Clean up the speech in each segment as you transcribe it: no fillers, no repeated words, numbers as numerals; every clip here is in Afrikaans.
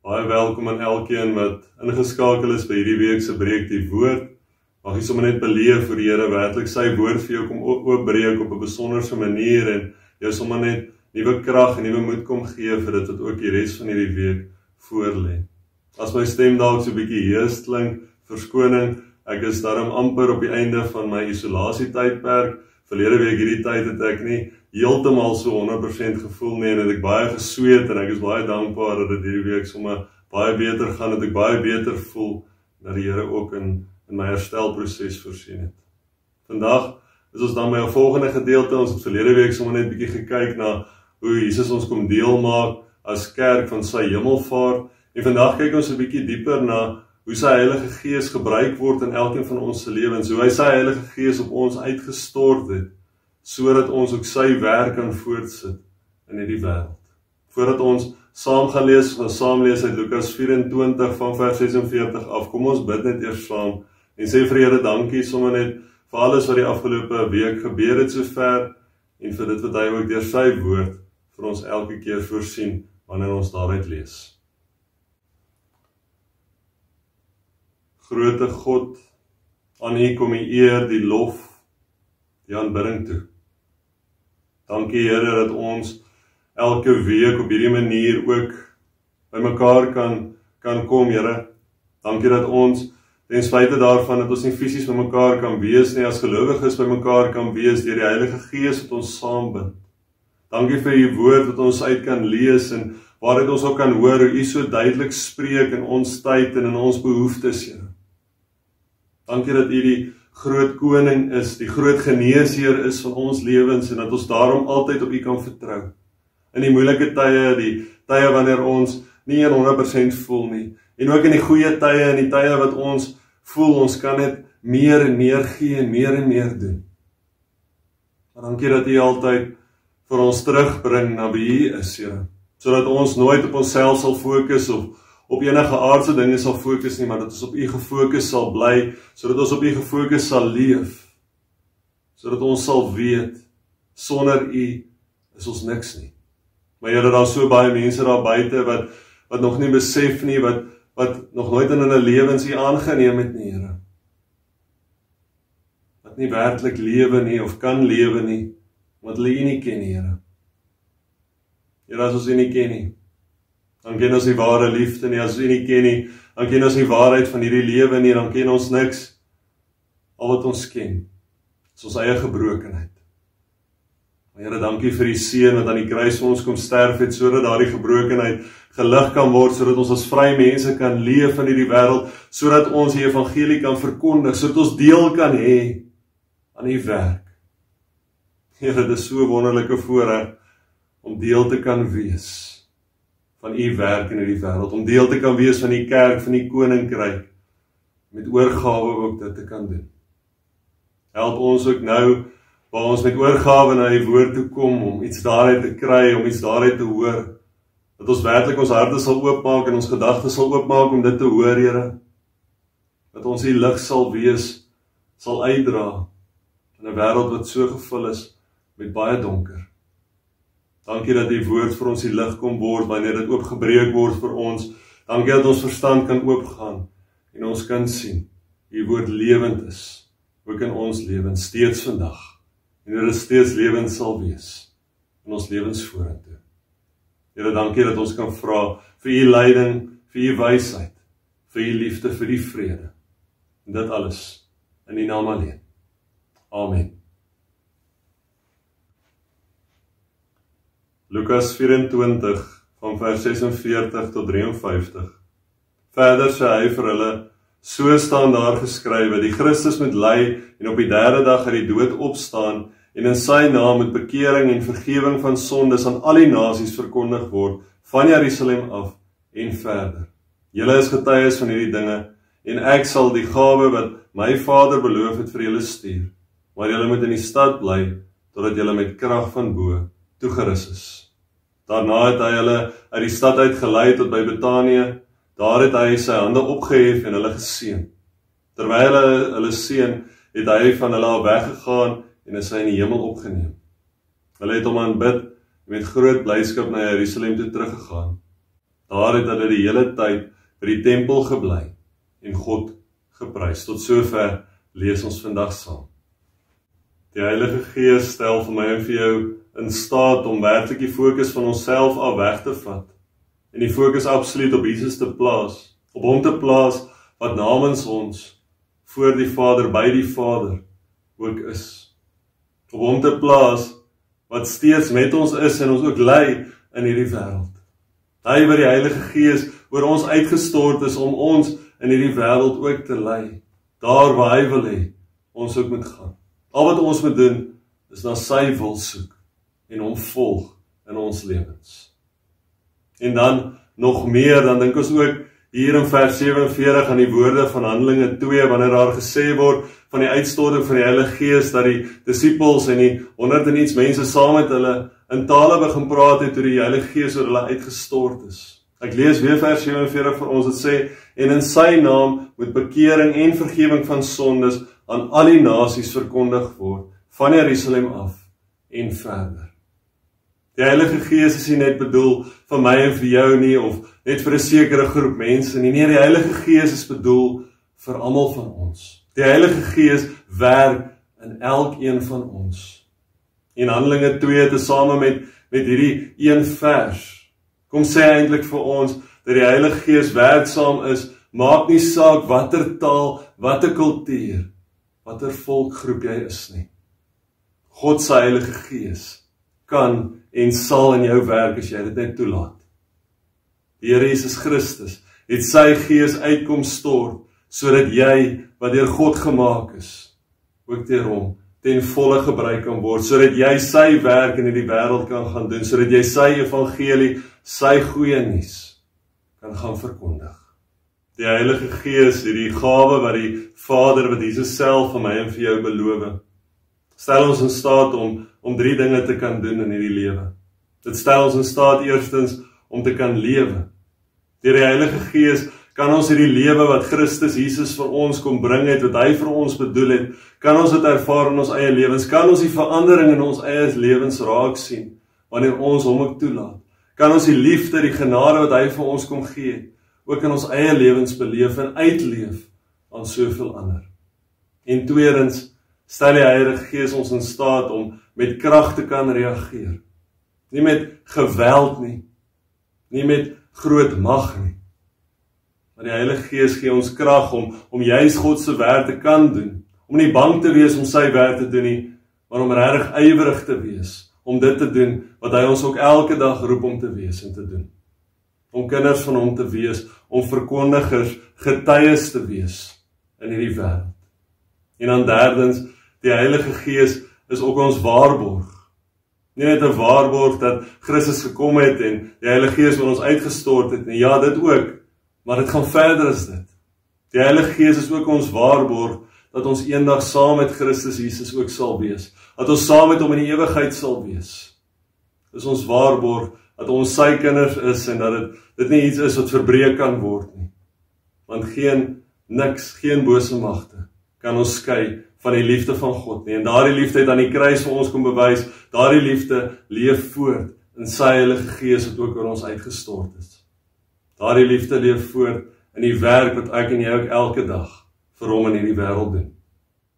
Baie welkom aan elkeen wat ingeskakel is by hierdie week se Breek die Woord. Mag jy sommer net beleef hoe die Here werklik sy woord vir jou kom oopbreek op 'n besonderse manier en jou sommer net nuwe krag en nuwe moed kom gee vir dit wat ook die res van hierdie week voorlê. As my stem dalk so 'n bietjie hees klink, verskoning, ek is daarom amper op die einde van my isolasietydperk. Verlede week hierdie tyd het ek nie heeltemal so 100% gevoel nie en het ek baie gesweet en ek is baie dankbaar dat dit hierdie week sommer baie beter gaan, dat ek baie beter voel dat die Here ook in my herstelproses voorsien het. Vandag is ons dan by 'n volgende gedeelte. Ons het verlede week sommer net bietjie gekyk na hoe Jesus ons kom deel maak as kerk van sy hemelvaart en vandag kyk ons 'n bietjie dieper na hoe sy Heilige Gees gebruik word in elkeen van ons se lewens, hoe hy sy Heilige Gees op ons uitgestort het, sodat ons ook sy werk kan voortsit in hierdie wêreld. Voordat ons saam gaan lees, ons saam lees uit Lukas 24 van vers 46 af, kom ons bid net eers saam en sê vir Here dankie sommer net vir alles wat die afgelope week gebeur het sover en vir dit wat hy ook deur sy woord vir ons elke keer voorsien wanneer ons daaruit lees. Grote God, aan U kom die eer, die lof, die aanbidding toe. Dankie Here dat ons elke week op hierdie manier ook by mekaar kan kom, Here. Dankie dat ons ten spyte daarvan dat ons nie fisies by mekaar kan wees nie, as gelowiges by mekaar kan wees deur die Heilige Gees wat ons saambind. Dankie vir U woord wat ons uit kan lees en waaruit ons ook kan hoor hoe U so duidelik spreek in ons tyd en in ons behoeftes, Here. Dankie dat U die groot koning is, die groot geneesheer is van ons lewens en dat ons daarom altyd op U kan vertrou. In die moeilike tye, die tye wanneer ons nie 100% voel nie, en ook in die goeie tye en die tye wat ons voel, ons kan net meer en meer gee en meer doen. Maar dankie dat U altyd vir ons terugbring na wie U is, Here, sodat ons nooit op onsself sal fokus of op enige aardse dinge sal fokus nie, maar dat ons op U gefokus sal bly, sodat ons op U gefokus sal leef, sodat ons sal weet, sonder U is ons niks nie. Maar Here, daar is so baie mense daar buite wat nog nie besef nie, wat nog nooit in hulle lewens U aangeneem het nie, Here. Wat nie werklik lewe nie, of kan lewe nie, omdat hulle U nie ken nie, Here. Here, as ons U nie ken nie, dan ken ons die ware liefde nie, as ons U nie ken nie, dan ken ons die waarheid van hierdie lewe nie, dan ken ons niks. Al wat ons ken, is ons eie gebrokenheid. Here, dankie vir die seun wat aan die kruis vir ons kom sterf het, sodat daardie gebrokenheid gelig kan word, sodat ons as vrye mense kan leef in hierdie wêreld, sodat ons die evangelie kan verkondig, sodat ons deel kan hê aan U werk. Here, dit is so 'n wonderlike voorreg om deel te kan wees van U werk in hierdie wêreld, om deel te kan wees van die kerk, van die koninkryk, met oorgawe ook dit te kan doen. Help ons ook nou, waar ons met oorgawe na die woord toe kom, om iets daaruit te kry, om iets daaruit te hoor, dat ons werklik ons harte sal oopmaak en ons gedagtes sal oopmaak om dit te hoor, Here, dat ons die lig sal wees, sal uitdra, in 'n wêreld wat so gevul is met baie donker. Dankie dat die woord vir ons die lig kom word, wanneer dit oopgebreek word vir ons. Dankie dat ons verstand kan oopgaan, en ons kan sien, die woord lewend is, ook in ons lewens, steeds vandag, en dat dit steeds lewend sal wees, in ons lewens vorentoe. Here, dankie dat ons kan vra vir U leiding, vir U wysheid, vir U liefde, vir U vrede, en dit alles, in U naam alleen. Amen. Lukas 24, van vers 46 tot 53. Verder sê hy vir hulle, so staan daar geskrywe, die Christus moet ly en op die derde dag uit die dood opstaan, en in sy naam moet bekering en vergewing van sondes aan al die nasies verkondig word, van Jerusalem af en verder. Julle is getuies van hierdie dinge, en ek sal die gawe wat my Vader beloof het vir julle stuur, maar julle moet in die stad bly, totdat julle met krag van bo toegerus is. Daarna het hy hulle uit die stad uit gelei tot by Betanië. Daar het hy sy hande opgehef en hulle geseën. Terwyl hulle seën, het hy van hulle al weggegaan en is hy in die hemel opgeneem. Hulle het hom aanbid en met groot blydskap na Jerusalem toe teruggegaan. Daar het hulle die hele tyd by die tempel gebly en God geprys. Tot sover lees ons vandag saam. Die Heilige Gees stel vir my en vir jou in staat om werklik die fokus van onsself af weg te vat en die fokus absoluut op Jesus te plaas, op hom te plaas wat namens ons voor die Vader, by die Vader ook is. Op hom te plaas wat steeds met ons is en ons ook lei in hierdie wêreld. Hy wat die Heilige Gees oor ons uitgestort is om ons in hierdie wêreld ook te lei. Daar waar hy wil hê, ons ook moet gaan. Al wat ons moet doen, is na sy wil soek en hom volg in ons lewens. En dan nog meer, dan dink ons ook hier in vers 47 aan die woorde van Handelinge 2, wanneer daar gesê word van die uitstorting van die Heilige Gees, dat die disippels en die 100 en iets mense saam met hulle in tale begin praat het, toe die Heilige Gees oor hulle uitgestort is. Ek lees weer vers 47 vir ons, het sê, en in sy naam moet bekering en vergewing van sondes aan al die nasies verkondig word, van Jerusalem af en verder. Die Heilige Gees is nie net bedoel vir my en vir jou nie, of net vir 'n sekere groep mense nie. Nee, die Heilige Gees is bedoel vir almal van ons. Die Heilige Gees werk in elkeen van ons. En Handelinge 2, tesame met hierdie een vers, kom sê eintlik vir ons, dat die Heilige Gees werksaam is, maak nie saak watter taal, watter kultuur, watter volkgroep jy is nie. God se Heilige Gees kan en sal in jou werk as jy dit net toelaat. Die Here Jesus Christus het sy Gees uitkom stort, sodat jy, wat deur God gemaak is, ook deur hom ten volle gebruik kan word, sodat jy sy werk in hierdie wêreld kan gaan doen, sodat jy sy evangelie, sy goeie nuus kan gaan verkondig. Die Heilige Gees, hierdie gawe wat die Vader, wat Jesus self vir my en vir jou beloof, stel ons in staat om 3 dinge te kan doen in hierdie lewe. Dit stel ons in staat eerstens om te kan lewe. Deur die Heilige Gees kan ons hierdie lewe wat Christus Jesus vir ons kom bring het, wat hy vir ons bedoel het, kan ons dit ervaar in ons eie lewens, kan ons die verandering in ons eie lewens raak sien, wanneer ons hom ook toelaat. Kan ons die liefde, die genade wat hy vir ons kom gee, ook in ons eie lewens beleef en uitleef aan soveel ander. En tweedens, stel die Heilige Gees ons in staat om met krag te kan reageer. Nie met geweld nie, nie met groot mag nie. Maar die Heilige Gees gee ons krag om juis God se werk te kan doen, om nie bang te wees om sy werk te doen nie, maar om regtig ywerig te wees, om dit te doen wat hy ons ook elke dag roep om te wees en te doen. Om kinders van hom te wees, om verkondigers, getuies te wees in hierdie wêreld. En dan derdens, die Heilige Gees is ook ons waarborg. Nie net 'n waarborg dat Christus gekom het en die Heilige Gees oor ons uitgestort het nie, ja, dit ook, maar dit gaan verder as dit. Die Heilige Gees is ook ons waarborg dat ons eendag saam met Christus Jesus ook sal wees, dat ons saam met hom in die ewigheid sal wees. Dis ons waarborg dat ons sy kinders is en dat dit nie iets is wat verbreek kan word nie. Want geen bose magte kan ons skei van die liefde van God nie. En daardie liefde het aan die kruis vir ons kom bewys, daardie liefde leef voort in sy Heilige Gees wat ook oor ons uitgestort is. Daardie liefde leef voort in die werk wat ek en jy ook elke dag vir hom in hierdie wêreld doen.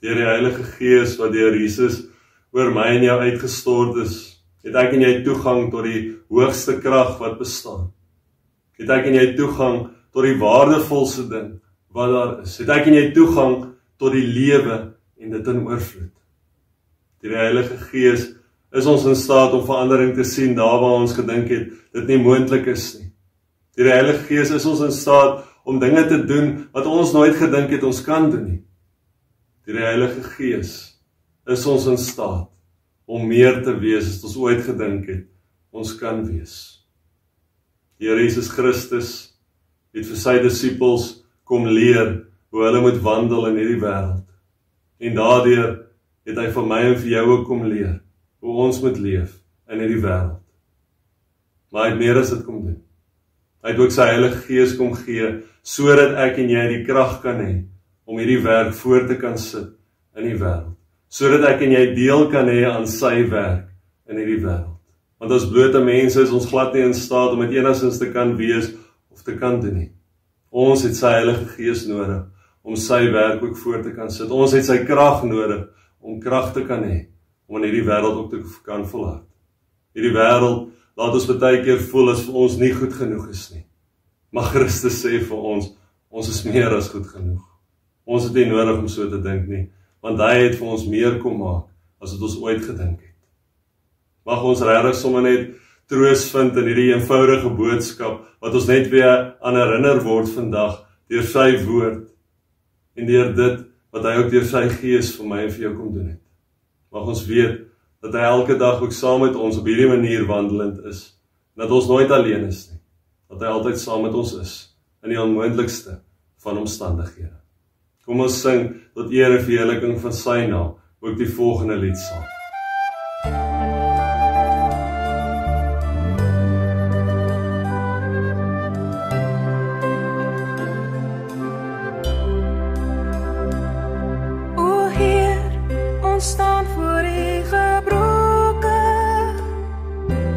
Deur die Heilige Gees wat deur Jesus oor my en jou uitgestort is, het ek en jy toegang tot die hoogste krag wat bestaan. Het ek en jy toegang tot die waardevolste ding wat daar is. Het ek en jy toegang tot die lewe en dit in oorvloed. Deur die Heilige Gees is ons in staat om verandering te sien daar waar ons gedink het dit nie moontlik is nie. Deur die Heilige Gees is ons in staat om dinge te doen wat ons nooit gedink het ons kan doen nie. Deur die Heilige Gees is ons in staat om meer te wees as ons ooit gedink het ons kan wees. Die Here Jesus Christus het vir sy disippels kom leer hoe hulle moet wandel in hierdie wêreld. En daardeur het hy vir my en vir jou ook kom leer hoe ons moet leef in hierdie wêreld. Maar hy het meer as dit kom doen. Hy het ook sy Heilige Gees kom gee, sodat ek en jy die krag kan hê om hierdie werk voor te kan sit in die wêreld. Sodat ek en jy deel kan hê aan sy werk in hierdie wêreld. Want as blote mense is ons glad nie in staat om dit enigstens te kan wees of te kan doen nie. Ons het sy Heilige Gees nodig om sy werk ook voor te kan sit. Ons het sy krag nodig om krag te kan hê om in hierdie wêreld ook te kan volhard. Hierdie wêreld laat ons baie keer voel as vir ons nie goed genoeg is nie. Maar Christus sê vir ons is meer as goed genoeg. Ons het nie nodig om so te dink nie, want hy het vir ons meer kom maak as wat ons ooit gedink het. Mag ons regtig sommer net troos vind in hierdie eenvoudige boodskap, wat ons net weer aan herinner word vandag, deur sy woord, en deur dit, wat hy ook deur sy Gees vir my en vir jou kom doen het. Mag ons weet, dat hy elke dag ook saam met ons op hierdie manier wandelend is, en dat ons nooit alleen is nie, dat hy altyd saam met ons is, in die onmoontlikste van omstandighede. Kom ons sing, tot eer en verheerliking van sy naam, ook die volgende lied saam. Staan voor U gebroken.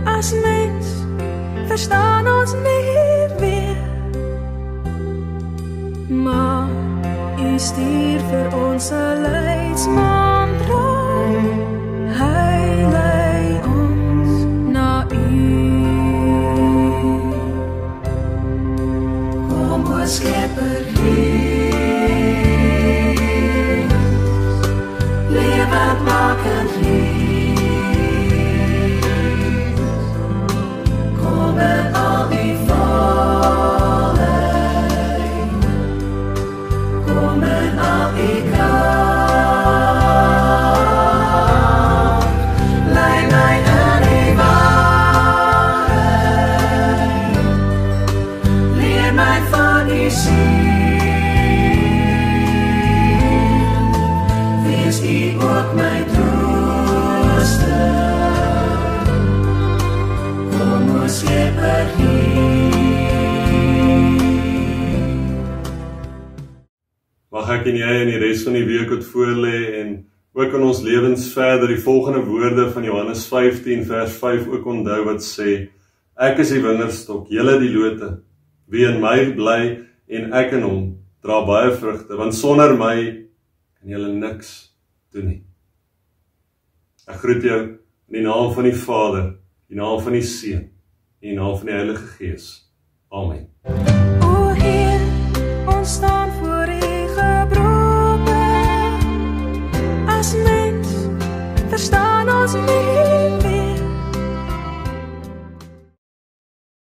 As mens verstaan ons nie weer, maar U stuur vir ons 'n leidsmantra. Hy lei ons na U. Kom o Skepper lewend makend Gees, kom in al die volheid, kom in al die kracht, lei my in die waarheid, leer my van die siel. U ook my trooster, kom o Skepper Mag ek en jy in die res van die week het voorlê en ook in ons lewens verder die volgende woorde van Johannes 15 vers 5 ook onthou wat sê, ek is die wingerdstok, julle die lote, wie in my bly en ek in hom, dra baie vrugte, want sonder my kan julle niks doen nie. Ek groet jou in die naam van die Vader, die naam van die Seun, en die naam van die Heilige Gees. Amen. O Heer, ons staan voor U gebroken. As mens verstaan ons nie